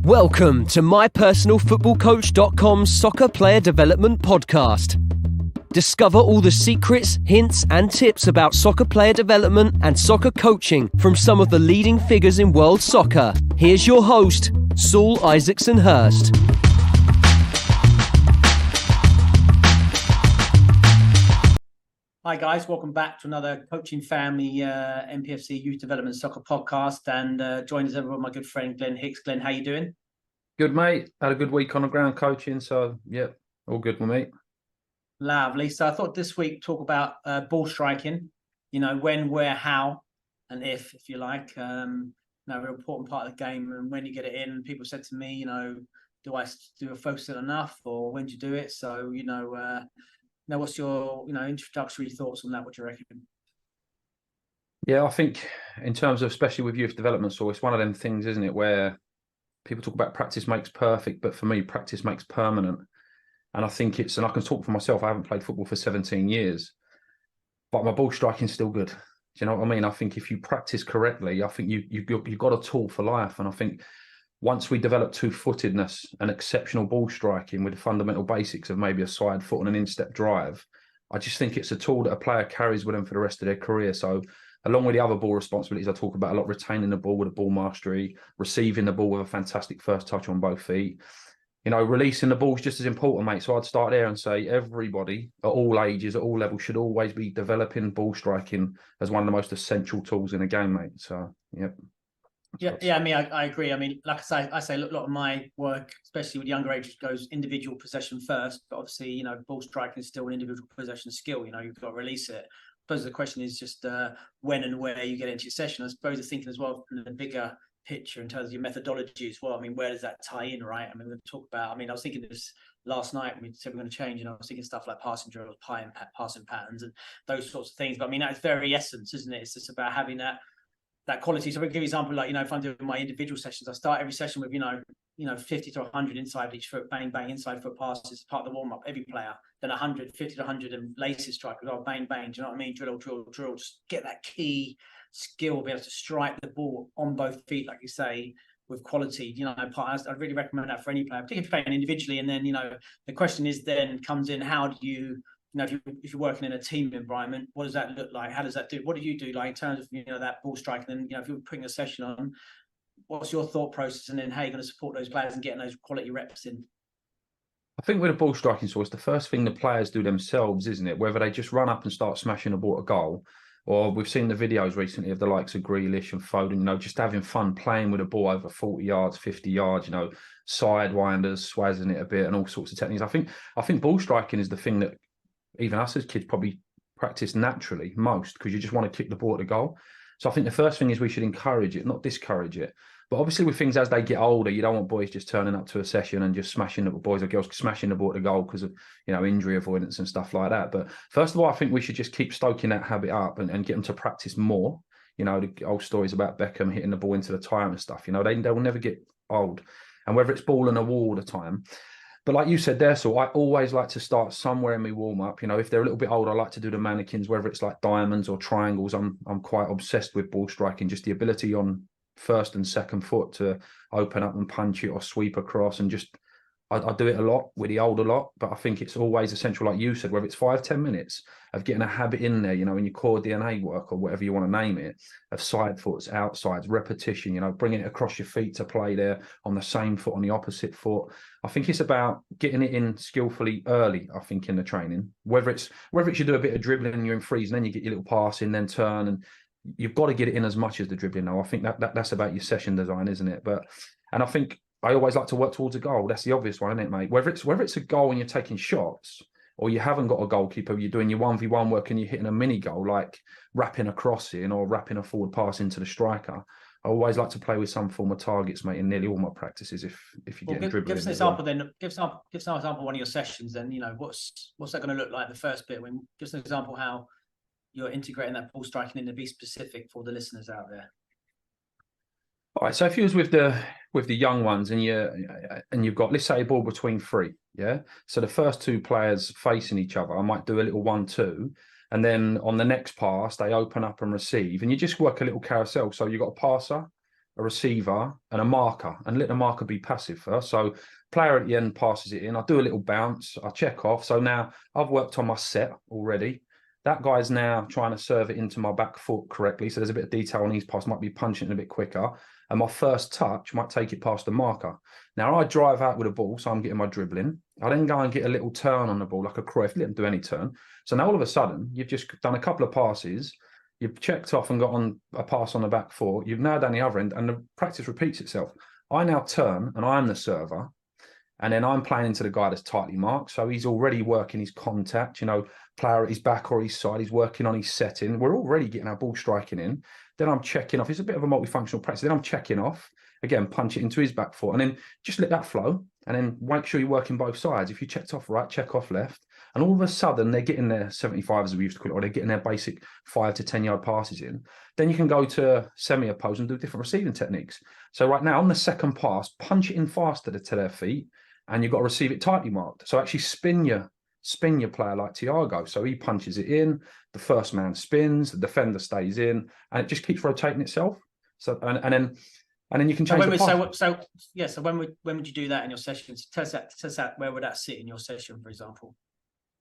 Welcome to mypersonalfootballcoach.com's Soccer Player Development Podcast. Discover all the secrets, hints and tips about soccer player development and soccer coaching from some of the leading figures in world soccer. Here's your host, Saul Isaacson Hurst. Hi guys, welcome back to another Coaching Family MPFC Youth Development Soccer Podcast, and joined as ever with my good friend Glenn Hicks. Glenn, how you doing? Good, mate. Had a good week on the ground coaching, so yeah, all good with me. Lovely. So I thought this week talk about ball striking, when, where, how, and if you like. A real important part of the game, and when you get it in. People said to me, do I focus it enough, or when do you do it? So, now, what's your, introductory thoughts on that? What do you reckon? Yeah, I think in terms of, especially with youth development, so it's one of them things, isn't it, where people talk about practice makes perfect, but for me, practice makes permanent. And I think and I can talk for myself, I haven't played football for 17 years, but my ball striking's still good. Do you know what I mean? I think if you practice correctly, I think you've got a tool for life. And I think once we develop two-footedness and exceptional ball striking with the fundamental basics of maybe a side foot and an instep drive, I just think it's a tool that a player carries with them for the rest of their career. So along with the other ball responsibilities I talk about a lot, retaining the ball with a ball mastery, receiving the ball with a fantastic first touch on both feet, releasing the ball is just as important, mate. So I'd start there and say everybody at all ages, at all levels, should always be developing ball striking as one of the most essential tools in a game, mate. So, yeah. Yeah. I mean, I agree. I mean, like I say, a lot of my work, especially with younger ages, goes individual possession first. But obviously, ball striking is still an individual possession skill. You've got to release it. I suppose the question is just when and where you get into your session. I suppose the thinking as well from the bigger picture in terms of your methodology as well. I mean, where does that tie in, right? I mean, we're going to talk about. I was thinking this last night when we said we're going to change. I was thinking stuff like passing drills, passing patterns, and those sorts of things. But I mean, that's very essence, isn't it? It's just about having that quality. So I'll give you an example, like, if I'm doing my individual sessions, I start every session with, 50 to 100 inside each foot, bang, bang, inside foot passes, part of the warm-up, every player. Then 50 to 100 and laces strike, bang, bang, do you know what I mean? Drill, just get that key skill, be able to strike the ball on both feet, like you say, with quality. I'd really recommend that for any player, particularly if you're playing individually. And then, the question comes in, how do you, if you're working in a team environment, what does that look like? How does that do? What do you do, like in terms of that ball striking? And if you're putting a session on, what's your thought process? And then how are you going to support those players and getting those quality reps in? I think with a ball striking source, the first thing the players do themselves, isn't it? Whether they just run up and start smashing the ball at goal, or we've seen the videos recently of the likes of Grealish and Foden, just having fun playing with a ball over 40 yards, 50 yards, sidewinders, swazzing it a bit, and all sorts of techniques. I think ball striking is the thing that even us as kids probably practice naturally most, because you just want to kick the ball at the goal. So I think the first thing is we should encourage it, not discourage it. But obviously with things as they get older, you don't want boys just turning up to a session and just boys or girls smashing the ball at the goal because of, injury avoidance and stuff like that. But first of all, I think we should just keep stoking that habit up and get them to practice more. The old stories about Beckham hitting the ball into the tyre and stuff, they will never get old. And whether it's ball and a wall all the time. But like you said there, so I always like to start somewhere in my warm-up. If they're a little bit older, I like to do the mannequins, whether it's like diamonds or triangles. I'm quite obsessed with ball striking, just the ability on first and second foot to open up and punch it or sweep across. And just, I do it a lot with the old a lot, but I think it's always essential, like you said, whether it's 5-10 minutes of getting a habit in there, in your core DNA work or whatever you want to name it, of side foots, outsides, repetition, bringing it across your feet to play there on the same foot, on the opposite foot. I think it's about getting it in skillfully early, I think, in the training, whether it's you do a bit of dribbling and you're in freeze and then you get your little pass in, then turn, and you've got to get it in as much as the dribbling now. I think that's about your session design, isn't it? And I think I always like to work towards a goal. That's the obvious one, isn't it, mate? Whether it's a goal and you're taking shots, or you haven't got a goalkeeper, you're doing your 1v1 work and you're hitting a mini goal, like wrapping a cross in or wrapping a forward pass into the striker. I always like to play with some form of targets, mate, in nearly all my practices. If you get dribbling, give us an example then. Give us an example of one of your sessions. Then what's that going to look like? The first bit. Give us an example how you're integrating that ball striking in to be specific for the listeners out there. All right. So if you was with the young ones and you've got, let's say, a ball between three, yeah. So the first two players facing each other, I might do a little 1-2, and then on the next pass they open up and receive, and you just work a little carousel. So you've got a passer, a receiver, and a marker, and let the marker be passive first. So player at the end passes it in. I do a little bounce. I check off. So now I've worked on my set already. That guy's now trying to serve it into my back foot correctly. So there's a bit of detail on his pass. Might be punching it a bit quicker. And my first touch might take it past the marker. Now I drive out with a ball, so I'm getting my dribbling. I then go and get a little turn on the ball, like a Cruyff. Let him do any turn. So now all of a sudden, you've just done a couple of passes. You've checked off and got on a pass on the back foot. You've now done the other end, and the practice repeats itself. I now turn, and I'm the server. And then I'm playing into the guy that's tightly marked. So he's already working his contact, player at his back or his side. He's working on his setting. We're already getting our ball striking in. Then I'm checking off. It's a bit of a multifunctional practice. Then I'm checking off. Again, punch it into his back foot. And then just let that flow. And then make sure you're working both sides. If you checked off right, check off left. And all of a sudden, they're getting their 75s, as we used to call it, or they're getting their basic 5 to 10 yard passes in. Then you can go to semi-opposed and do different receiving techniques. So right now, on the second pass, punch it in faster to their feet. And you've got to receive it tightly marked. So actually spin your player like Thiago. So he punches it in, the first man spins, the defender stays in, and it just keeps rotating itself. So and then you can change the pass. So when would you do that in your sessions? Tell us that where would that sit in your session, for example?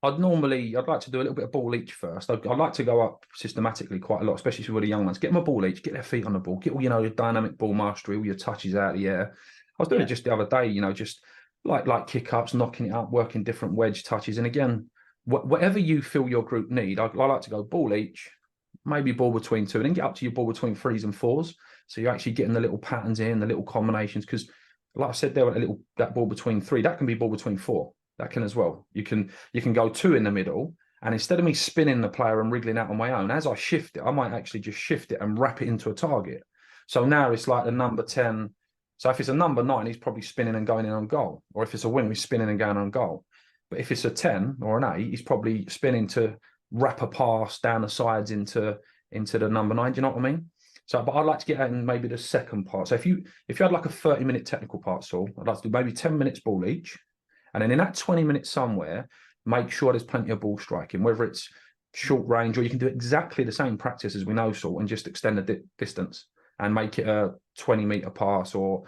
I'd like to do a little bit of ball each first. I'd like to go up systematically quite a lot, especially with the young ones. Get them a ball each, get their feet on the ball, get all your dynamic ball mastery, all your touches out of the air. I was doing it just the other day, just like kick-ups, knocking it up, working different wedge touches. And again, whatever you feel your group need, I like to go ball each, maybe ball between two, and then get up to your ball between 3s and 4s. So you're actually getting the little patterns in, the little combinations. Because like I said there, that ball between 3, that can be ball between 4. That can as well. You can go 2 in the middle. And instead of me spinning the player and wriggling out on my own, as I shift it, I might actually just shift it and wrap it into a target. So now it's like the number 10. So if it's a number 9, he's probably spinning and going in on goal. Or if it's a winger, he's spinning and going on goal. But if it's a 10 or an 8, he's probably spinning to wrap a pass down the sides into the number 9. Do you know what I mean? So, but I'd like to get that in maybe the second part. So if you had like a 30-minute technical part, Saul, I'd like to do maybe 10 minutes ball each. And then in that 20 minutes somewhere, make sure there's plenty of ball striking, whether it's short range or you can do exactly the same practice as we know, Saul, and just extend the distance and make it a 20-meter pass or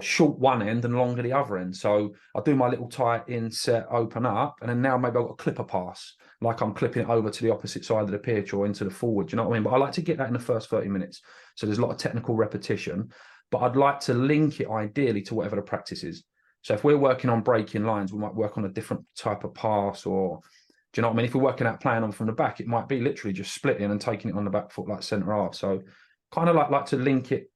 short one end and longer the other end. So I'll do my little tight inset, open up, and then now maybe I've got a clipper pass, like I'm clipping it over to the opposite side of the pitch or into the forward. Do you know what I mean? But I like to get that in the first 30 minutes. So there's a lot of technical repetition, but I'd like to link it ideally to whatever the practice is. So if we're working on breaking lines, we might work on a different type of pass or, do you know what I mean? If we're working out playing on from the back, it might be literally just splitting and taking it on the back foot like centre half. So kind of like to link it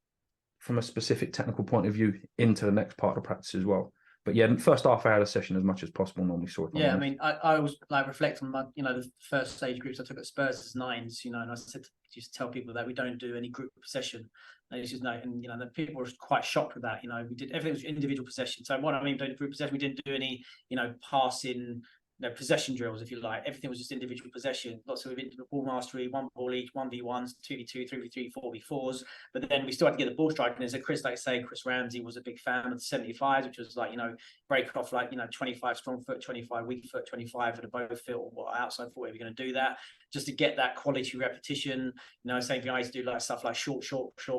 from a specific technical point of view into the next part of practice as well. But yeah, first half hour of the session as much as possible normally sort of. Yeah, I mean, I always like reflect on my, the first stage groups I took at Spurs as 9s, and I said just tell people that we don't do any group possession. And it's just the people were quite shocked with that. We did everything was individual possession. So what I mean by group possession, we didn't do any, passing, possession drills, if you like. Everything was just individual possession. Lots of ball mastery, 1 ball each, 1v1s, 2v2, 3v3, 4v4s. But then we still had to get the ball striking. And so Chris Ramsey was a big fan of the 75s, which was like, break off like, 25 strong foot, 25 weak foot, 25 for the bow foot or outside foot, where we're going to do that. Just to get that quality repetition. Same thing I used to do, like stuff like short,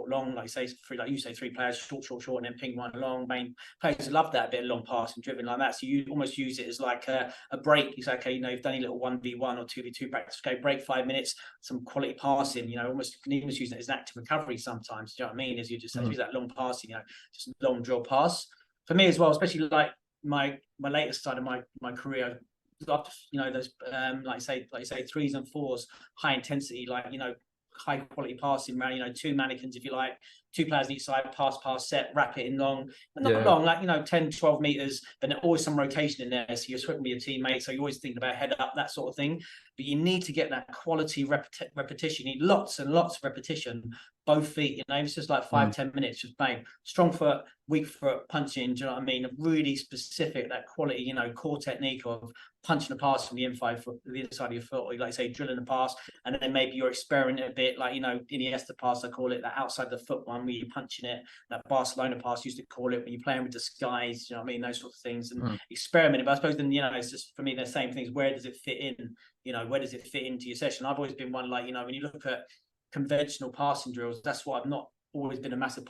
long, like say you say 3 players, short, and then ping 1 long. Main players love that, a bit of long passing driven like that. So you almost use it as like a break. You say, okay, you've done a little 1v1 or 2v2 practice. Okay, break 5 minutes, some quality passing. Almost you can almost use it as an active recovery sometimes. Do you know what I mean? As you just say, use that long passing. Just long drill pass. For me as well, especially like my latest side of my career. Up to, those like say 3s and 4s, high intensity, like high quality passing around, 2 mannequins, if you like, 2 players on each side, pass, set, wrap it in long, and not long, like 10, 12 meters, but there's always some rotation in there. So you're swimming with your teammates, so you're always thinking about head up, that sort of thing. But you need to get that quality repetition. You need lots and lots of repetition, both feet. It's just like 5-10 minutes, just bang, strong foot, weak foot, punching. Do you know what I mean? Really specific, that quality, core technique of punching a pass from the inside of your foot, or like say drilling a pass, and then maybe you're experimenting a bit, like Iniesta pass, I call it, that outside the foot one where you're punching it. That Barcelona pass used to call it when you're playing with the skies. You know what I mean? Those sort of things, and experimenting. But I suppose then it's just for me the same things. Where does it fit in? Where does it fit into your session? I've always been one like when you look at conventional passing drills, that's what I've not always been a massive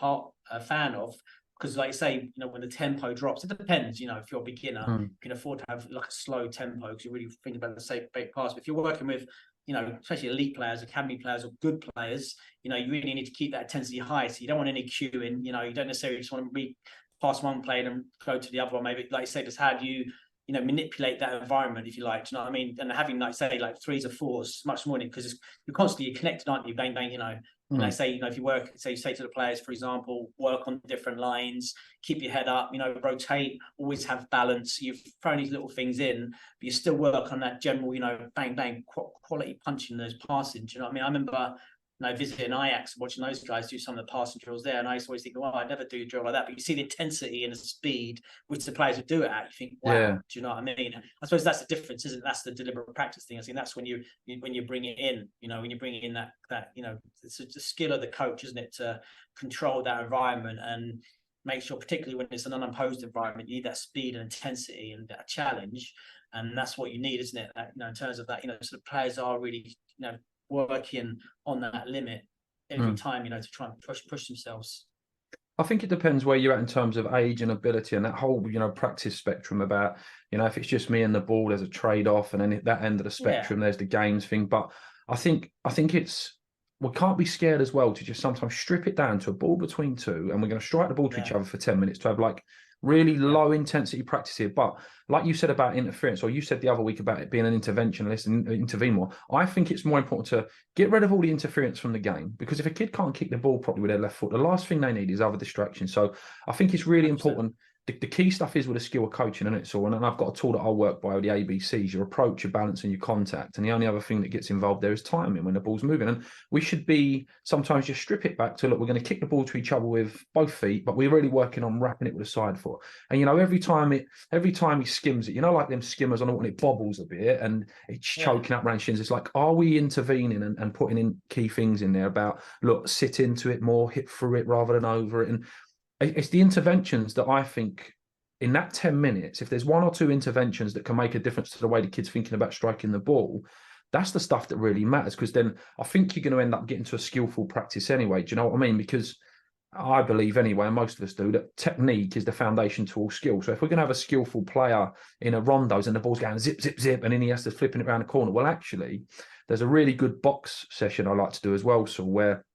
fan of. Because, like you say, you know, when the tempo drops, it depends. You know, if you're a beginner, you can afford to have like a slow tempo because you really think about the safe bait pass. But if you're working with, you know, especially elite players, academy players, or good players, you know, you really need to keep that intensity high. So you don't want any queuing. You know, you don't necessarily just want to read past one player and go to the other one. Maybe, like you say, just how do you, you know, manipulate that environment, if you like. Do you know what I mean? And having, like, say, like threes or fours, much more, because you're constantly connected, aren't you? Bang, bang, you know. And they say, you know, if you work, say, you say to the players, for example, work on different lines, keep your head up, you know, rotate, always have balance. You've thrown these little things in, but you still work on that general, you know, bang, bang, quality punching, those passing. Do you know what I mean? I remember, you know, visiting Ajax, watching those guys do some of the passing drills there, and I used to always think, well, I'd never do a drill like that. But you see the intensity and the speed which the players would do it at. You think, wow, do you know what I mean? I suppose that's the difference, isn't it? That's the deliberate practice thing. I think that's when you bring it in, you know, when you bring in that you know, it's a skill of the coach, isn't it, to control that environment and make sure, particularly when it's an unopposed environment, you need that speed and intensity and that challenge, and that's what you need, isn't it? That, you know, in terms of that, you know, so the players are really, you know, working on that limit every time, you know, to try and push themselves. I think it depends where you're at in terms of age and ability and that whole, you know, practice spectrum about, you know, if it's just me and the ball, there's a trade-off, and then at that end of the spectrum, there's the games thing. But I think we can't be scared as well to just sometimes strip it down to a ball between two, and we're going to strike the ball to each other for 10 minutes to have like really low intensity practice here. But like you said about interference, or you said the other week about it being an interventionist and intervene more, I think it's more important to get rid of all the interference from the game, because if a kid can't kick the ball properly with their left foot, the last thing they need is other distractions. So I think it's really 100%. Important. The key stuff is with a skill of coaching, and it's all. And I've got a tool that I work by with the ABCs: your approach, your balance, and your contact. And the only other thing that gets involved there is timing when the ball's moving. And we should be sometimes just strip it back to, look, we're going to kick the ball to each other with both feet, but we're really working on wrapping it with a side foot. And you know, every time he skims it, you know, like them skimmers on it when it bobbles a bit and it's choking up around shins. It's like, are we intervening and putting in key things in there about, look, sit into it more, hit through it rather than over it? And it's the interventions that I think in that 10 minutes, if there's one or two interventions that can make a difference to the way the kid's thinking about striking the ball, that's the stuff that really matters. Because then I think you're going to end up getting to a skillful practice anyway. Do you know what I mean? Because I believe anyway, and most of us do, that technique is the foundation to all skill. So if we're going to have a skillful player in a rondos and the ball's going zip, zip, zip, and then he has to flipping it around the corner, well, actually, there's a really good box session I like to do as well, so where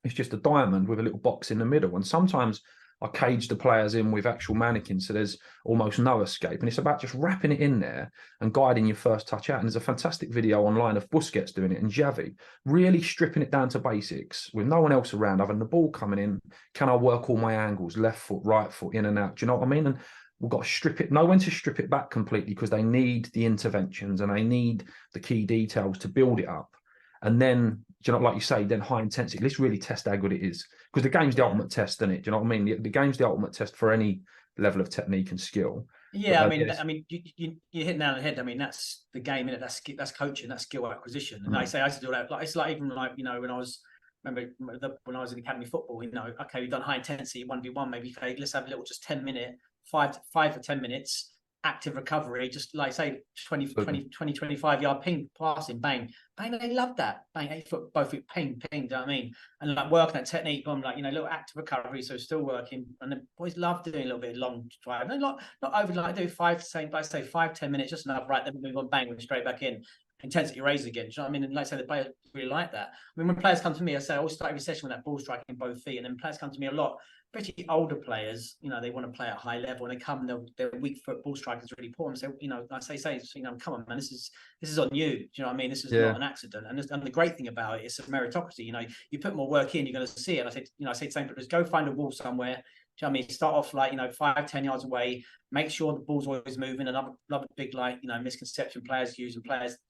it's just a diamond with a little box in the middle. And sometimes I cage the players in with actual mannequins, so there's almost no escape. And it's about just wrapping it in there and guiding your first touch out. And there's a fantastic video online of Busquets doing it and Xavi, really stripping it down to basics with no one else around, other than the ball coming in. Can I work all my angles, left foot, right foot, in and out? Do you know what I mean? And we've got to know when to strip it back completely, because they need the interventions and they need the key details to build it up. And then, do you know, like you say, then high intensity. Let's really test how good it is, because the game's the ultimate test, isn't it? Do you know what I mean? The game's the ultimate test for any level of technique and skill. Yeah, I mean, you hit the nail on the head. I mean, that's the game, innit? That's coaching, that's skill acquisition. And I say I used to do that. Like, it's like, even like, you know, when I was in academy football, you know, okay, we've done high intensity 1v1, maybe, okay, let's have a little just 10 minute, 5 or 10 minutes active recovery, just like say 25 yard ping passing, bang, bang. They love that, bang, 8 foot, both foot, ping, ping. Do you know what I mean? And like working that technique on, like, you know, little active recovery, so still working. And the boys love doing a little bit of long drive. No, not over, like do 5-10 minutes, just enough, right? Then we move on, bang, we're straight back in. Intensity raise again. Do you know what I mean? And like I say, the players really like that. I mean, when players come to me, I say I always start every session with that ball striking both feet, and then players come to me a lot. Especially older players, you know, they want to play at a high level, and they come, their weak foot ball strike is really poor. And so, you know, I say, you know, come on, man, this is on you. Do you know what I mean? This is not an accident. And the great thing about it is a meritocracy. You know, you put more work in, you're going to see it. And I say the same, but just go find a wall somewhere. Do you know what I mean? Start off like, you know, 5-10 yards away. Make sure the ball's always moving. Another big, like, you know, misconception players use,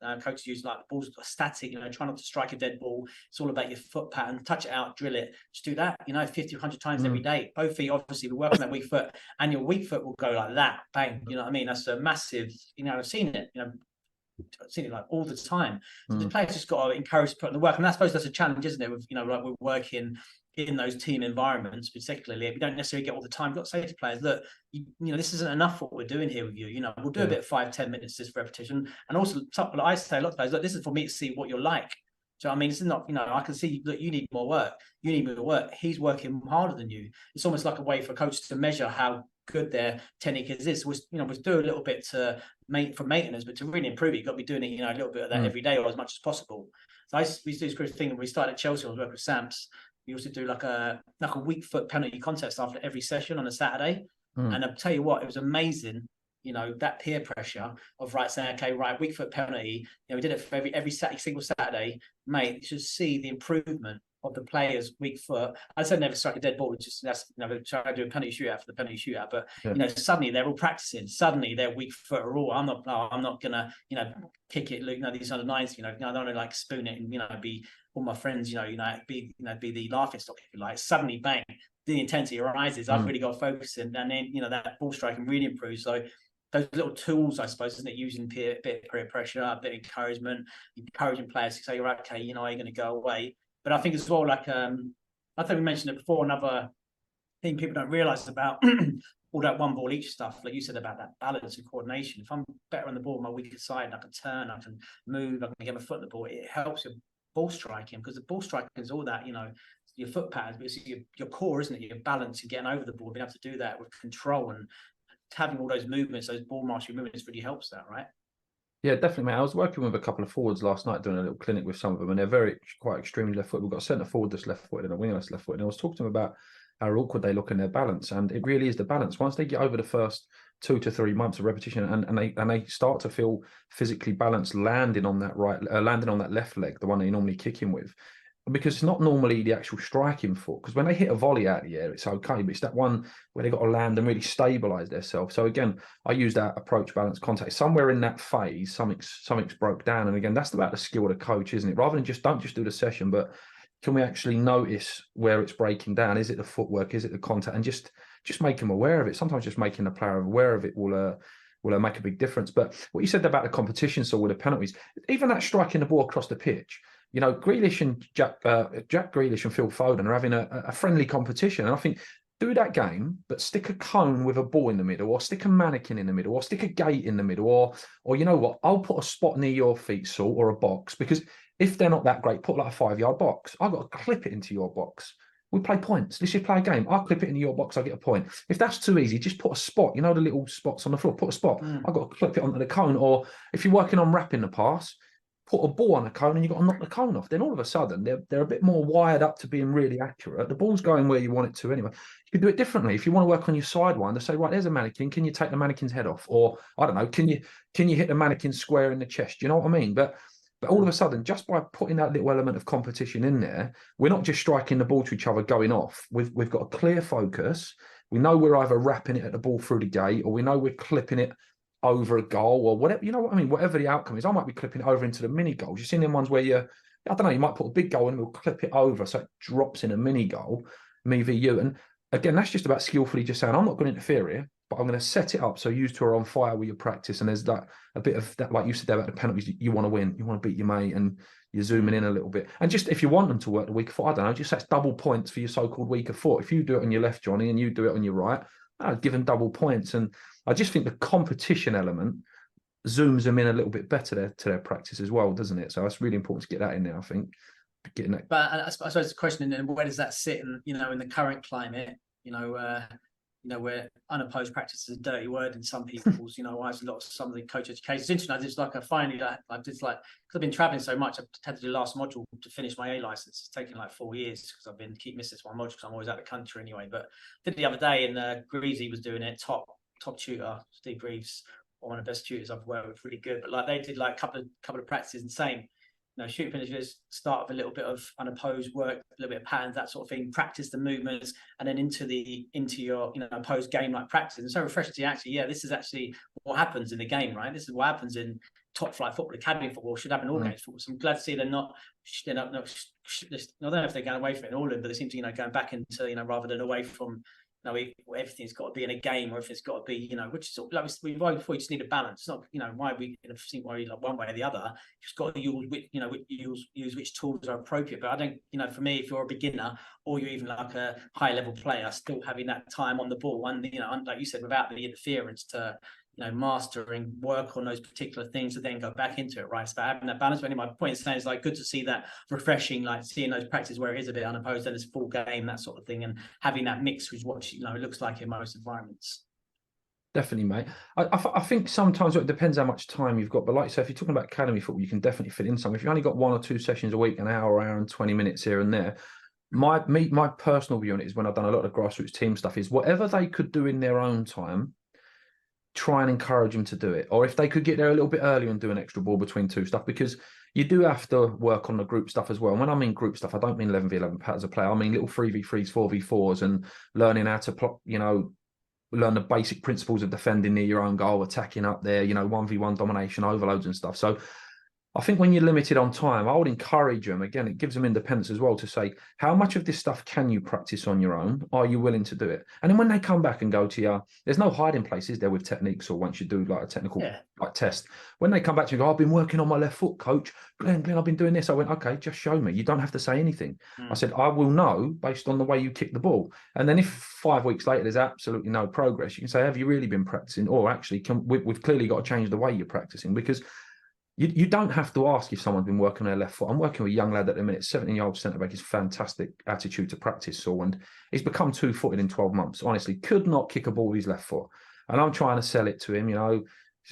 and coaches use, like, the ball's static. You know, try not to strike a dead ball. It's all about your foot pattern. Touch it out, drill it. Just do that. You know, 50, 100 times every day. Both feet, obviously, we work on that weak foot, and your weak foot will go like that. Bang. You know what I mean? That's a massive. You know, I've seen it. You know, I've seen it like all the time. So the players just got to encourage to put in the work, and I suppose that's a challenge, isn't it? With, you know, like, we're working in those team environments, particularly if we don't necessarily get all the time. You've got to say to players, look, you know, this isn't enough what we're doing here with you. You know, we'll do a bit of 5-10 minutes this repetition, and also, like I say a lot of players, look, this is for me to see what you're like. So I mean, it's not, I can see that you need more work. You need more work. He's working harder than you. It's almost like a way for a coach to measure how good their technique is. We do a little bit for maintenance, but to really improve it, you've got to be doing it, a little bit of that every day or as much as possible. So we used to do this thing when we started at Chelsea. I was working with Samps. We used to do like a weak foot penalty contest after every session on a Saturday. And I'll tell you what, it was amazing. That peer pressure of saying, okay, right, weak foot penalty. We did it for every single Saturday, mate. You should see the improvement of the players' weak foot. I said never strike a dead ball, try to do a penalty shootout for the penalty shootout. But suddenly they're all practicing. Suddenly their weak foot are all. I'm not gonna kick it. Look, these under nines. I don't want to spoon it and be all my friends. Be the laughing stock if you like. Suddenly, bang, the intensity arises. I've really got to focus and then that ball striking really improves. So those little tools, I suppose, isn't it? Using peer pressure, a bit of encouragement, encouraging players to say, right, okay, you're going to go away. But I think as well, I think we mentioned it before, another thing people don't realise about all that one ball each stuff, like you said about that balance and coordination. If I'm better on the ball on my weaker side, I can turn, I can move, I can get my foot on the ball, it helps your ball striking, because the ball striking is all that, your foot patterns, but it's your core, isn't it? Your balance and getting over the ball, being able to do that with control and having all those movements, those ball mastery movements really helps that, right? Yeah, definitely, mate. I was working with a couple of forwards last night, doing a little clinic with some of them, and they're quite extremely left-footed. We've got a centre forward that's left-footed and a winger that's left-footed. And I was talking to them about how awkward they look in their balance, and it really is the balance. Once they get over the first 2 to 3 months of repetition, and they start to feel physically balanced, landing on that left leg, the one they normally kick in with. Because it's not normally the actual striking foot. Because when they hit a volley out of the air, it's okay, but it's that one where they got to land and really stabilise themselves. So again, I use that approach, balance, contact. Somewhere in that phase, something's broke down. And again, that's about the skill of the coach, isn't it? Rather than don't just do the session, but can we actually notice where it's breaking down? Is it the footwork? Is it the contact? And just make them aware of it. Sometimes just making the player aware of it will make a big difference. But what you said about the competition, so with the penalties, even that striking the ball across the pitch. Grealish and Jack Grealish and Phil Foden are having a friendly competition. And I think do that game, but stick a cone with a ball in the middle, or stick a mannequin in the middle, or stick a gate in the middle, or you know what? I'll put a spot near your feet, Saul, or a box, because if they're not that great, put like a 5-yard box. I've got to clip it into your box. We play points. Let's just play a game. I'll clip it into your box. I get a point. If that's too easy, just put a spot. The little spots on the floor. Put a spot. I've got to clip it onto the cone. Or if you're working on wrapping the pass, put a ball on a cone and you've got to knock the cone off. Then all of a sudden, they're a bit more wired up to being really accurate. The ball's going where you want it to anyway. You can do it differently. If you want to work on your sidewinder, say, right, there's a mannequin. Can you take the mannequin's head off? Or, I don't know, can you hit the mannequin square in the chest? Do you know what I mean? But all of a sudden, just by putting that little element of competition in there, we're not just striking the ball to each other going off. We've got a clear focus. We know we're either wrapping it at the ball through the gate, or we know we're clipping it over a goal, or whatever, you know what I mean? Whatever the outcome is, I might be clipping it over into the mini goals. You've seen them ones where you might put a big goal and we'll clip it over so it drops in a mini goal, me v you. And again, that's just about skillfully just saying, I'm not going to interfere here, but I'm going to set it up so you two are on fire with your practice. And there's that a bit of that, like you said there about the penalties, you want to win, you want to beat your mate, and you're zooming in a little bit. And just if you want them to work the weaker foot, I don't know, just that's double points for your so-called weaker foot. If you do it on your left, Johnny, and you do it on your right, I'd give them double points. And I just think the competition element zooms them in a little bit better to their practice as well, doesn't it? So it's really important to get that in there, I think. Getting that. But I suppose the question, and where does that sit in, in the current climate, where unopposed practice is a dirty word in some people's, eyes, some of the coach education. It's interesting. I just because I've been traveling so much, I've had to do the last module to finish my A license. It's taken like 4 years because I've been keep missing this one module because I'm always out of the country anyway. But I did the other day, and Greasy was doing it, top tutor, Steve Greaves, one of the best tutors I've worked with, really good. But they did like a couple of practices and same. Shooting finishes, start with a little bit of unopposed work, a little bit of patterns, that sort of thing, practice the movements, and then into your opposed game like practice. And so refreshing to actually, this is actually what happens in the game, right? This is what happens in top flight football, academy football, should happen in all games football. So I'm glad to see they're not, I don't know if they're going away from it in all of them, but they seem to, going back into, rather than away from, everything's got to be in a game, or everything's got to be, which is like we've always before, you just need a balance. It's not, why we think like one way or the other. You just got to use which tools are appropriate. But I don't, for me, if you're a beginner or you're even like a high level player, still having that time on the ball, and like you said, without the interference to mastering, work on those particular things, and then go back into it, right? It's about having that balance. But anyway, my point is saying, it's like good to see that refreshing, like seeing those practices where it is a bit unopposed and it's full game, that sort of thing, and having that mix with what it looks like in most environments. Definitely, mate. I think sometimes it depends how much time you've got. But like I say, if you're talking about academy football, you can definitely fit in some. If you've only got 1 or 2 sessions a week, an hour and 20 minutes here and there, my personal view on it is, when I've done a lot of grassroots team stuff, is whatever they could do in their own time, try and encourage them to do it. Or if they could get there a little bit earlier and do an extra ball between two stuff, because you do have to work on the group stuff as well. And when I mean group stuff, I don't mean 11v11 patterns of play. I mean little 3v3s, 4v4s, and learning how to learn the basic principles of defending near your own goal, attacking up there, 1v1 domination, overloads and stuff. So I think when you're limited on time, I would encourage them, again, it gives them independence as well, to say, how much of this stuff can you practice on your own? Are you willing to do it? And then when they come back and go to you, there's no hiding places there with techniques, or once you do like a technical test. When they come back to you and go, I've been working on my left foot, coach. Glenn, I've been doing this. I went, okay, just show me. You don't have to say anything. I said, I will know based on the way you kick the ball. And then if 5 weeks later there's absolutely no progress, you can say, have you really been practicing? Or actually, we've clearly got to change the way you're practicing, because you don't have to ask if someone's been working on their left foot. I'm working with a young lad at the minute, 17-year-old centre-back. He's fantastic attitude to practice, Saul, and he's become 2-footed in 12 months. Honestly, could not kick a ball with his left foot. And I'm trying to sell it to him,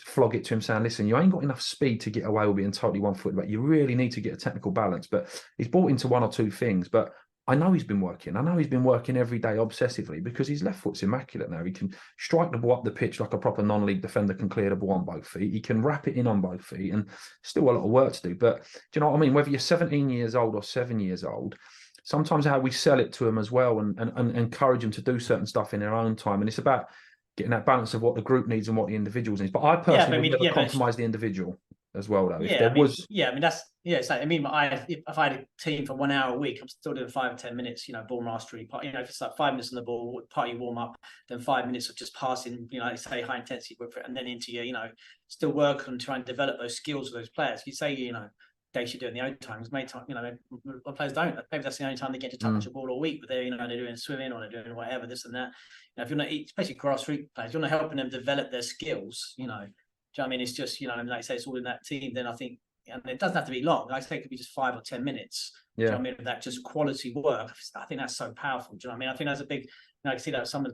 flog it to him, saying, listen, you ain't got enough speed to get away with being totally one-footed, but you really need to get a technical balance. But he's bought into 1 or 2 things, but I know he's been working. I know he's been working every day obsessively, because his left foot's immaculate now. He can strike the ball up the pitch like a proper non-league defender can clear the ball on both feet. He can wrap it in on both feet, and still a lot of work to do. But do you know what I mean? Whether you're 17 years old or 7 years old, sometimes how we sell it to them as well, and encourage them to do certain stuff in their own time. And it's about getting that balance of what the group needs and what the individuals needs. But I personally would never compromise the indivifor as well, though. It's like, if I had a team for 1 hour a week, I'm still doing 5 or 10 minutes, ball mastery. If it's like 5 minutes on the ball, part of your warm up, then 5 minutes of just passing, say high intensity with it, and then into your, still work on trying to develop those skills of those players. You say, they should do it in the own time, because many times, players don't. Maybe that's the only time they get to touch a ball all week, but they're, they're doing swimming, or they're doing whatever, this and that. If you're not, especially grassroots players, you're not helping them develop their skills, Do you know what I mean? It's just, like I say, it's all in that team. Then I think, and it doesn't have to be long. Like I say, it could be just 5 or 10 minutes. Do you know what I mean? That just quality work. I think that's so powerful. Do you know what I mean? I think that's a big. I can see that some of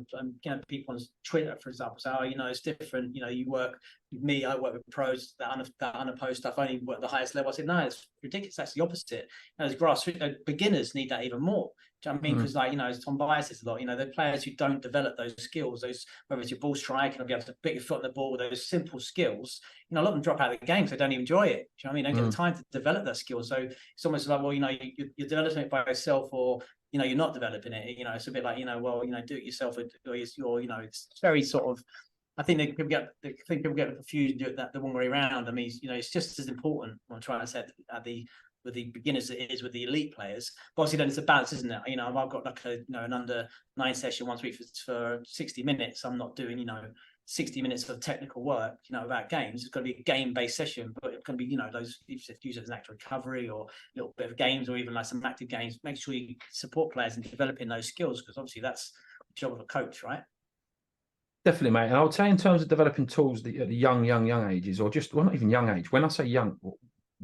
people on Twitter, for example, say, "Oh, it's different. You work with me. I work with pros. That unopposed stuff. I only work at the highest level." I said, "No, it's ridiculous. That's the opposite. As grassroots beginners need that even more." Do you know what I mean? Because as Tom Byers says a lot, the players who don't develop those skills, whether it's your ball striking or be able to put your foot on the ball, those simple skills, a lot of them drop out of the game because they don't even enjoy it. Do you know what I mean? They don't get the time to develop that skill. So it's almost like, well, you're developing it by yourself, or you're not developing it. It's a bit like, do it yourself, or it's very sort of. I think people get confused and do it the wrong way around. I mean, it's just as important. What I'm trying to say with the beginners it is with the elite players. But obviously, then it's a balance, isn't it? I've got like an under 9 session once a week for 60 minutes. I'm not doing 60 minutes of technical work, about games. It's going to be a game-based session, but it's going to be those, you use it as an active recovery or a little bit of games, or even like some active games. Make sure you support players in developing those skills, because obviously that's the job of a coach, right? Definitely, mate. And I would say, in terms of developing tools at the young ages, or just, well, not even young age. When I say young,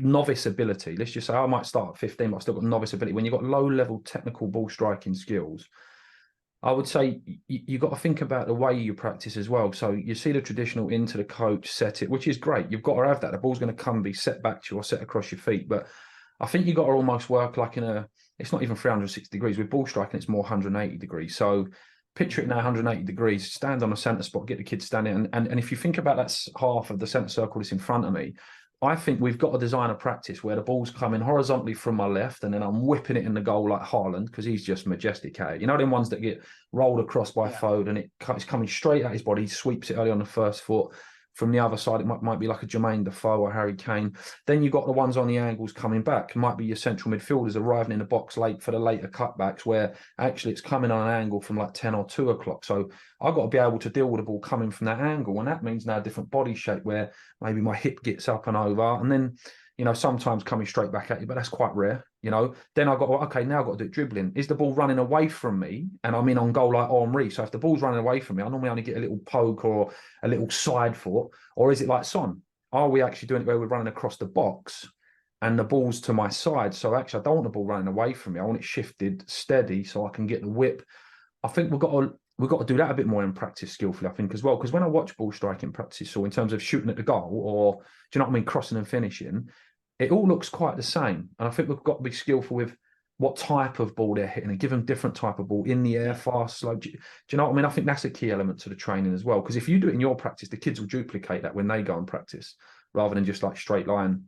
novice ability, let's just say I might start at 15, but I've still got novice ability. When you've got low-level technical ball striking skills, I would say you've got to think about the way you practice as well. So you see the traditional into the coach, set it, which is great. You've got to have that. The ball's going to come, be set back to you or set across your feet. But I think you've got to almost work like it's not even 360 degrees. With ball striking, it's more 180 degrees. So picture it now, 180 degrees, stand on a centre spot, get the kids standing. And if you think about that half of the centre circle that's in front of me, I think we've got to design a practice where the ball's coming horizontally from my left, and then I'm whipping it in the goal like Haaland, because he's just majestic at it. Them ones that get rolled across by Foden, and it's coming straight at his body. He sweeps it early on the first foot. From the other side, it might be like a Jermaine Defoe or Harry Kane. Then you've got the ones on the angles coming back. It might be your central midfielders arriving in the box late for the later cutbacks, where actually it's coming on an angle from like 10 or 2 o'clock. So I've got to be able to deal with the ball coming from that angle. And that means now a different body shape, where maybe my hip gets up and over. And then, you know, sometimes coming straight back at you, but that's quite rare, you know. Then I've got, okay, now I've got to do it dribbling. Is the ball running away from me and I'm in on goal like Henri? So if the ball's running away from me, I normally only get a little poke or a little side foot. Or is it like Son? Are we actually doing it where we're running across the box and the ball's to my side? So actually, I don't want the ball running away from me. I want it shifted steady so I can get the whip. I think we've got to do that a bit more in practice skillfully, I think, as well. Because when I watch ball striking practice, so in terms of shooting at the goal or, do you know what I mean, crossing and finishing, it all looks quite the same. And I think we've got to be skillful with what type of ball they're hitting and give them different type of ball in the air, fast, slow. Do you know what I mean? I think that's a key element to the training as well. Because if you do it in your practice, the kids will duplicate that when they go and practice rather than just like straight line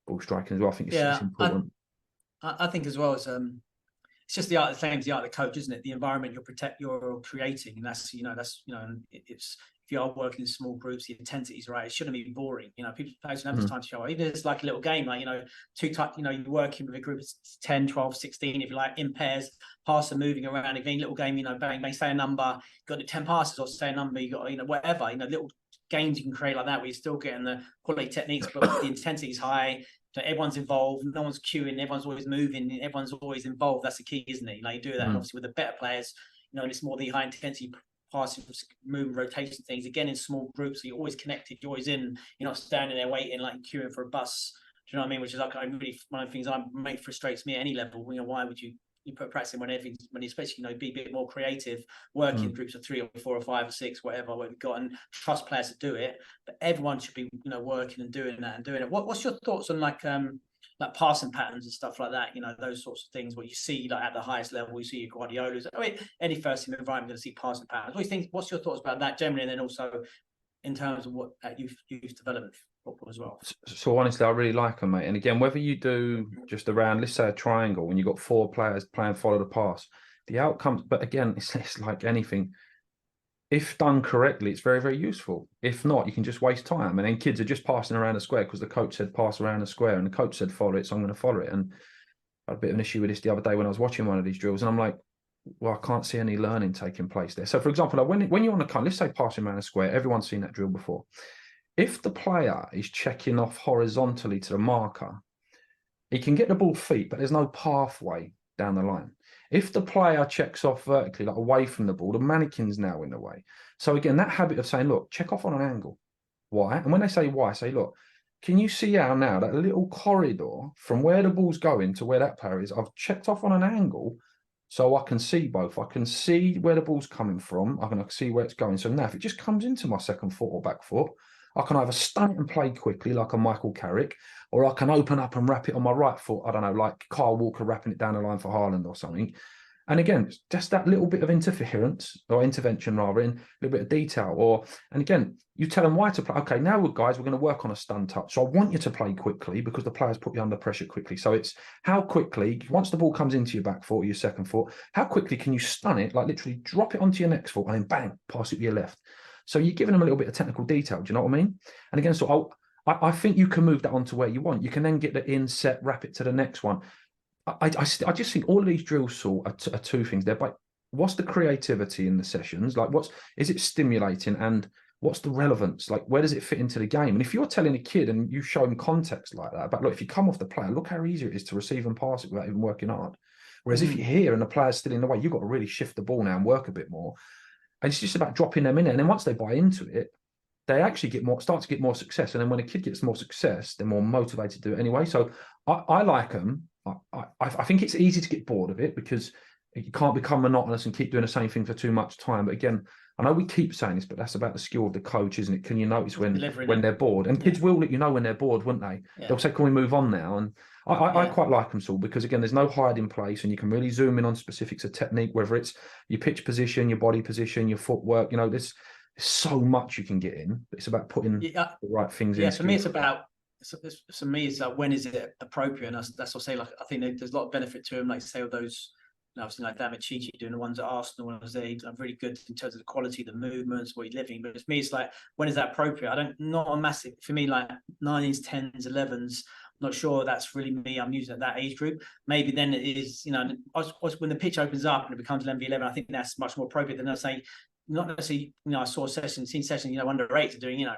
ball striking as well. I think it's important. I think as well as it's just the art, the same as the art of the coach, isn't it? The environment you're creating, and that's it's if you are working in small groups, the intensity's right. It shouldn't be boring. You know, people don't have this time to show up. Even if it's like a little game, like, you know, you're working with a group of 10, 12, 16, if you like, in pairs, passer moving around, again, little game, you know, bang, bang, say a number, you've got 10 passes or say a number, you got, you know, whatever, you know, little games you can create like that where you're still getting the quality techniques, but the intensity is high. So everyone's involved, no one's queuing, everyone's always moving, everyone's always involved. That's the key, isn't it? Like, you do that, and obviously with the better players, you know, it's more the high intensity passing, movement, rotation things. Again, in small groups, so you're always connected, you're always in, you're not standing there waiting, like queuing for a bus. Do you know what I mean? Which is like really one of the things that frustrates me at any level. You know, why would you put practice in when especially, you know, be a bit more creative, work in groups of 3 or 4 or 5 or 6, whatever we've got, and trust players to do it. But everyone should be, you know, working and doing that and doing it. What's your thoughts on like passing patterns and stuff like that? You know, those sorts of things what you see like at the highest level. You see your Guardiolas. I mean, any first team environment, going to see passing patterns. What do you think? What's your thoughts about that generally, and then also in terms of what youth development football as well? So honestly, I really like them, mate. And again, whether you do just around, let's say a triangle, when you've got 4 players playing follow the pass, the outcomes. But again, it's like anything. If done correctly, it's very, very useful. If not, you can just waste time. And then kids are just passing around the square because the coach said pass around the square and the coach said follow it, so I'm going to follow it. And I had a bit of an issue with this the other day when I was watching one of these drills, and I'm like, well, I can't see any learning taking place there. So, for example, like when you're on the cut, let's say passing around a square, everyone's seen that drill before. If the player is checking off horizontally to the marker, he can get the ball feet, but there's no pathway down the line. If the player checks off vertically, like away from the ball, the mannequin's now in the way. So again, that habit of saying, look, check off on an angle. Why? And when they say why, I say, look, can you see how now that little corridor from where the ball's going to where that player is, I've checked off on an angle so I can see both. I can see where the ball's coming from. I can see where it's going. So now if it just comes into my second foot or back foot, I can either stun it and play quickly like a Michael Carrick, or I can open up and wrap it on my right foot. I don't know, like Kyle Walker wrapping it down the line for Haaland or something. And again, just that little bit of interference or intervention rather, in a little bit of detail. And again, you tell them why to play. Okay, now guys, we're going to work on a stun touch. So I want you to play quickly because the players put you under pressure quickly. So it's how quickly, once the ball comes into your back foot or your second foot, how quickly can you stun it, like literally drop it onto your next foot and then bang, pass it to your left. So you're giving them a little bit of technical detail. Do you know what I mean? And again, so I think you can move that on to where you want. You can then get the inset, wrap it to the next one. I just think all of these drills, Saul, are 2 things. They're like, what's the creativity in the sessions? Like, is it stimulating, and what's the relevance? Like, where does it fit into the game? And if you're telling a kid and you show him context like that, but look, if you come off the player, look how easy it is to receive and pass it without even working hard. Whereas if you're here and the player's still in the way, you've got to really shift the ball now and work a bit more. And it's just about dropping them in there. And then once they buy into it, they actually start to get more success. And then when a kid gets more success, they're more motivated to do it anyway. So I like them. I think it's easy to get bored of it because you can't become monotonous and keep doing the same thing for too much time. But again, I know we keep saying this, but that's about the skill of the coach, isn't it? Can you notice when they're bored? And kids will let you know when they're bored, won't they? Yeah. They'll say, can we move on now? And I quite like them, Saul, because again, there's no hiding place and you can really zoom in on specifics of technique, whether it's your pitch position, your body position, your footwork. You know, there's so much you can get in. But it's about putting the right things in. Yeah, for me, it's when is it appropriate? And that's what I say. Like, I think there's a lot of benefit to them. Like, say, all those, obviously, like Damichichi doing the ones at Arsenal, they are really good in terms of the quality, the movements, what he's living. But for me, it's like, when is that appropriate? Not a massive, for me, like 9s, 10s, 11s. Not sure that's really me. I'm using at that age group. Maybe then it is, you know, when the pitch opens up and it becomes 11v11, I think that's much more appropriate than I say. Not necessarily, you know, I saw seen sessions, you know, under 8s are doing, you know,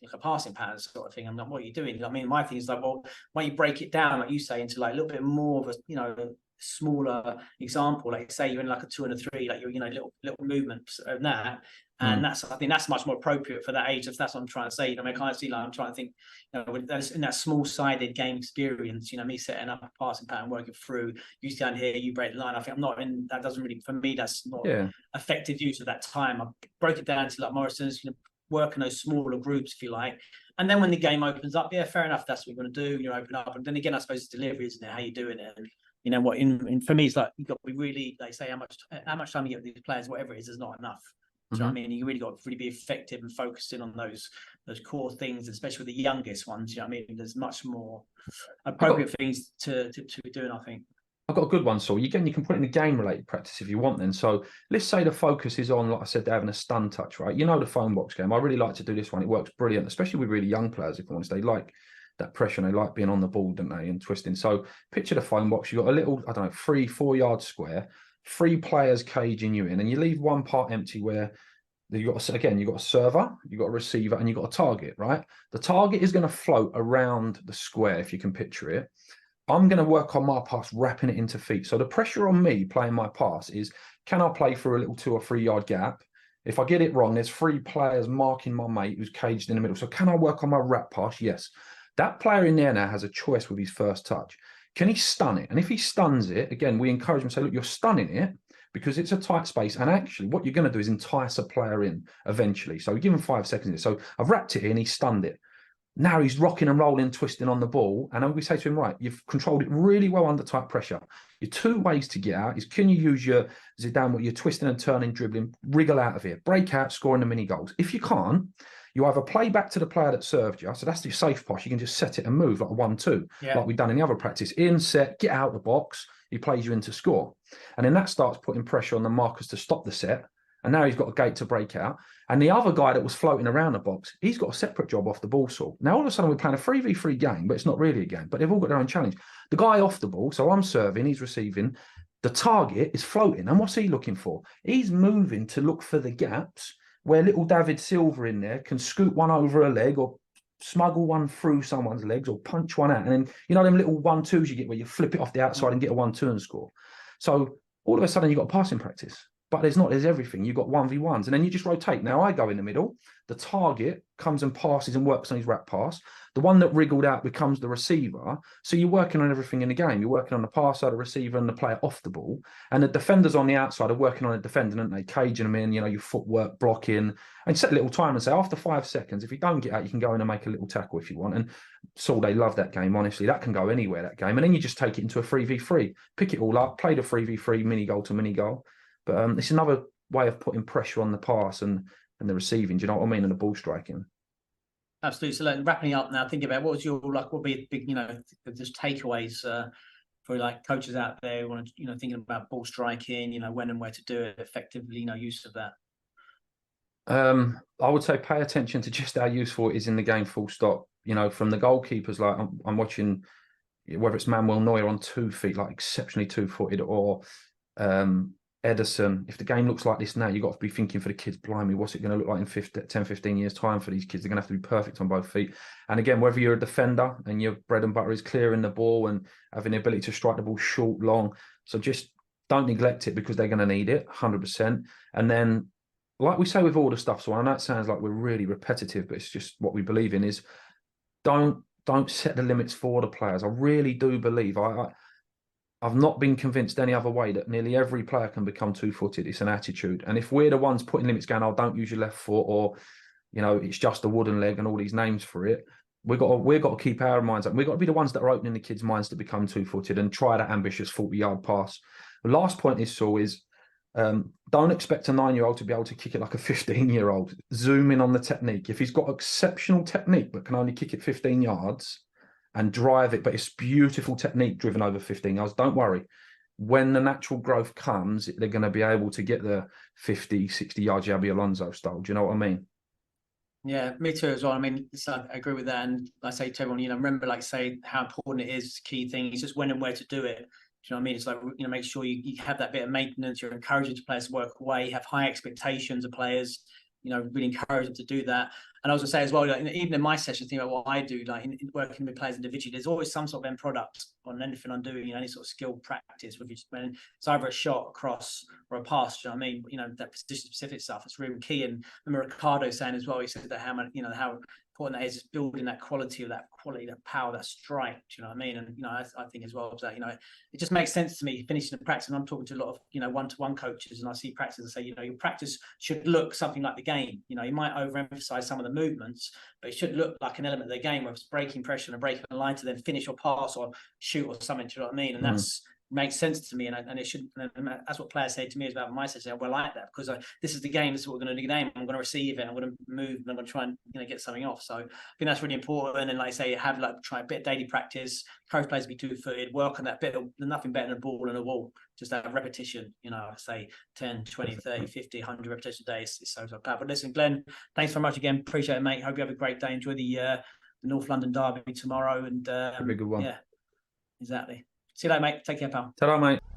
like a passing pattern sort of thing. I'm like, what are you doing? I mean, my thing is like, well, why don't you break it down, like you say, into like a little bit more of a, you know, smaller example, like say you're in like a 2 and a 3, like you're, you know, little movements of that. And I think that's much more appropriate for that age. If that's what I'm trying to say, you know, I mean, I can't see, like, I'm trying to think, you know, in that small-sided game experience, you know, me setting up a passing pattern, working through, you stand here, you break the line. I think I'm not in, that doesn't really, for me, that's not effective use of that time. I broke it down to like Morrison's, you know, work in those smaller groups, if you like. And then when the game opens up, yeah, fair enough, that's what you're going to do. You open up, and then again, I suppose it's delivery, isn't it? How you doing it? And you know what? In for me, it's like you've got to be really, like say, how much time you get with these players, whatever it is not enough. Do you know what I mean? You really got to really be effective and focused in on those core things, especially with the youngest ones. You know what I mean? There's much more appropriate things to be doing, I think. I've got a good one, Saul. Again, you can put it in a game-related practice if you want then. So let's say the focus is on, like I said, they're having a stun touch, right? You know the phone box game. I really like to do this one. It works brilliant, especially with really young players, if I'm honest. They like that pressure and they like being on the ball, don't they, and twisting. So picture the phone box. You've got a little, I don't know, 3-4 yard square, 3 players caging you in, and you leave one part empty where you've got, again, you've got a server, you've got a receiver, and you've got a target, right? The target is going to float around the square, if you can picture it. I'm going to work on my pass, wrapping it into feet. So the pressure on me playing my pass is, can I play for a little 2 or 3 yard gap? If I get it wrong, there's 3 players marking my mate who's caged in the middle. So can I work on my wrap pass? Yes. That player in there now has a choice with his first touch. Can he stun it? And if he stuns it, again, we encourage him to say, look, you're stunning it because it's a tight space. And actually what you're going to do is entice a player in eventually. So we give him 5 seconds. So I've wrapped it in, he stunned it. Now he's rocking and rolling, twisting on the ball. And we say to him, right, you've controlled it really well under tight pressure. Your 2 ways to get out is, can you use your Zidane, what you're twisting and turning, dribbling, wriggle out of here, break out, scoring the mini goals. If you can't, you either play back to the player that served you. So that's your safe pass. You can just set it and move like a 1-2, like we've done in the other practice. In, set, get out the box. He plays you in to score. And then that starts putting pressure on the markers to stop the set. And now he's got a gate to break out. And the other guy that was floating around the box, he's got a separate job off the ball saw. Now, all of a sudden, we're playing a 3v3 game, but it's not really a game. But they've all got their own challenge. The guy off the ball, so I'm serving, he's receiving. The target is floating. And what's he looking for? He's moving to look for the gaps where little David Silva in there can scoot one over a leg or smuggle one through someone's legs or punch one out. And then, you know, them little 1-2s you get where you flip it off the outside and get a 1-2 and score. So all of a sudden, you've got passing practice. But there's everything. You've got 1v1s, and then you just rotate. Now I go in the middle. The target comes and passes and works on his wrap pass. The one that wriggled out becomes the receiver. So you're working on everything in the game. You're working on the passer, the receiver, and the player off the ball. And the defenders on the outside are working on the defender, aren't they? Caging them in, you know, your footwork, blocking, and set a little time and say, after 5 seconds, if you don't get out, you can go in and make a little tackle if you want. And Saul, they love that game, honestly. That can go anywhere, that game. And then you just take it into a 3v3, pick it all up, play the 3v3, mini goal to mini goal. But it's another way of putting pressure on the pass and the receiving. Do you know what I mean? And the ball striking. Absolutely. So, like, wrapping up now, thinking about what would be big, you know, just takeaways for like coaches out there who want to, you know, thinking about ball striking, you know, when and where to do it effectively, you know, use of that. I would say pay attention to just how useful it is in the game. Full stop. You know, from the goalkeepers, like I'm watching, whether it's Manuel Neuer on 2 feet, like exceptionally 2-footed, or Ederson. If the game looks like this now, you've got to be thinking for the kids, blimey, what's it going to look like in 10, 15 years' time for these kids? They're going to have to be perfect on both feet. And again, whether you're a defender and your bread and butter is clearing the ball and having the ability to strike the ball short, long. So just don't neglect it because they're going to need it, 100%. And then, like we say with all the stuff, so I know it sounds like we're really repetitive, but it's just what we believe in, is don't set the limits for the players. I really do believe, I've not been convinced any other way that nearly every player can become 2-footed. It's an attitude. And if we're the ones putting limits going, oh, don't use your left foot, or, you know, it's just a wooden leg and all these names for it, we've got to keep our minds up. We've got to be the ones that are opening the kids' minds to become 2-footed and try that ambitious 40-yard pass. The last point is, Saul, is don't expect a 9-year-old to be able to kick it like a 15-year-old. Zoom in on the technique. If he's got exceptional technique but can only kick it 15 yards, and drive it, but it's beautiful technique driven over 15 yards. Don't worry. When the natural growth comes, they're going to be able to get the 50, 60 yards Xabi Alonso style. Do you know what I mean? Yeah, me too as well. I mean, I agree with that. And I say to everyone, you know, remember, like, say how important it is, key thing. It's just when and where to do it. Do you know what I mean? It's like, you know, make sure you have that bit of maintenance. You're encouraging players to work away, have high expectations of players. really encourage them to do that. And I was going to say as well, like, even in my sessions, think about what I do, like in working with players individually, there's always some sort of end product on anything I'm doing, any sort of skill practice, when it's either a shot, a cross, or a pass. Do you know what I mean? That position specific stuff is really key. And I remember Ricardo saying as well, he said that how important that is building that quality, that power, that strike. Do you know what I mean? And I think as well that it just makes sense to me finishing the practice. And I'm talking to a lot of one-to-one coaches, and I see practice and say, your practice should look something like the game. You might overemphasize some of the movements, but it should look like an element of the game where it's breaking pressure and a breaking line to then finish or pass or shoot or something. Do you know what I mean? And that's makes sense to me, and it should. And that's what players say to me about my session. Well, I like that because this is the game. This is what we're going to do. The game. I'm going to receive it. I'm going to move, and I'm going to try and get something off. So I think that's really important. And like I say, try a bit of daily practice. Encourage players to be 2-footed. Work on that bit. Nothing better than a ball and a wall. Just have repetition. I say 10, 20, 30, 50, 100 repetitions a day. It's so bad. But listen, Glenn, thanks very much again. Appreciate it, mate. Hope you have a great day. Enjoy the North London derby tomorrow. And a good one. Yeah, exactly. See you later, mate. Take care, pal. Ta-ra, mate.